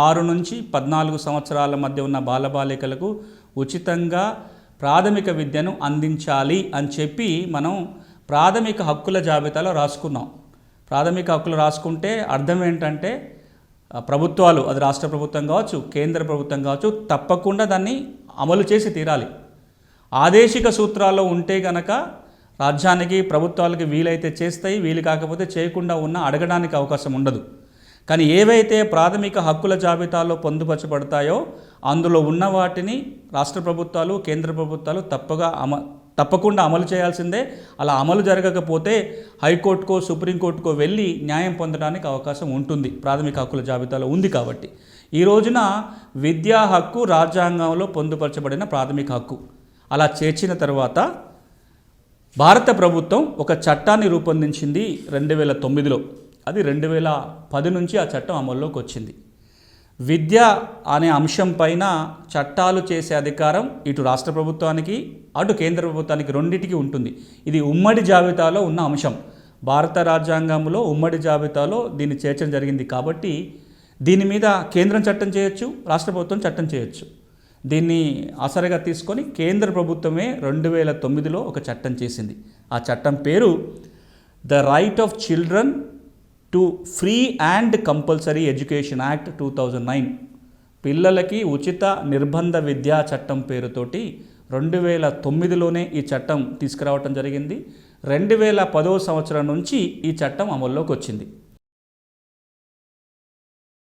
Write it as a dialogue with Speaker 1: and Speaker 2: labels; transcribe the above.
Speaker 1: 6 నుంచి 14 సంవత్సరాల మధ్య ఉన్న బాలబాలికలకు ఉచితంగా ప్రాథమిక విద్యను అందించాలి అని చెప్పి మనం ప్రాథమిక హక్కుల జాబితాలో రాసుకున్నాం. ప్రాథమిక హక్కులు రాసుకుంటే అర్థం ఏంటంటే ప్రభుత్వాలు, అది రాష్ట్ర ప్రభుత్వం కావచ్చు, కేంద్ర ప్రభుత్వం కావచ్చు, తప్పకుండా దాన్ని అమలు చేసి తీరాలి. ఆదేశిక సూత్రాల్లో ఉంటే గనక రాజ్యానికి, ప్రభుత్వాలకి వీలైతే చేస్తాయి, వీలు కాకపోతే చేయకుండా ఉన్న అడగడానికి అవకాశం ఉండదు. కానీ ఏవైతే ప్రాథమిక హక్కుల జాబితాలో పొందుపరచబడతాయో అందులో ఉన్న వాటిని రాష్ట్ర ప్రభుత్వాలు, కేంద్ర ప్రభుత్వాలు తప్పకుండా అమలు చేయాల్సిందే. అలా అమలు జరగకపోతే హైకోర్టుకో, సుప్రీంకోర్టుకో వెళ్ళి న్యాయం పొందడానికి అవకాశం ఉంటుంది. ప్రాథమిక హక్కుల జాబితాలో ఉంది కాబట్టి ఈ రోజున విద్యా హక్కు రాజ్యాంగంలో పొందుపరచబడిన ప్రాథమిక హక్కు. అలా చేర్చిన తర్వాత భారత ప్రభుత్వం ఒక చట్టాన్ని రూపొందించింది 2009లో. అది 2010 నుంచి ఆ చట్టం అమల్లోకి వచ్చింది. విద్య అనే అంశం పైన చట్టాలు చేసే అధికారం ఇటు రాష్ట్ర ప్రభుత్వానికి, అటు కేంద్ర ప్రభుత్వానికి, రెండింటికి ఉంటుంది. ఇది ఉమ్మడి జాబితాలో ఉన్న అంశం. భారత రాజ్యాంగంలో ఉమ్మడి జాబితాలో దీన్ని చేర్చడం జరిగింది కాబట్టి దీని మీద కేంద్రం చట్టం చేయొచ్చు, రాష్ట్ర ప్రభుత్వం చట్టం చేయొచ్చు. దీన్ని ఆసరాగా తీసుకొని కేంద్ర ప్రభుత్వమే 2009లో ఒక చట్టం చేసింది. ఆ చట్టం పేరు the right of children to free and compulsory education act 2009. పిల్లలకి ఉచిత నిర్బంధ విద్యా చట్టం పేరుతోటి 2009లోనే ఈ చట్టం తీసుకురావటం జరిగింది. 2010 సంవత్సరం నుంచి ఈ చట్టం అమల్లోకి వచ్చింది.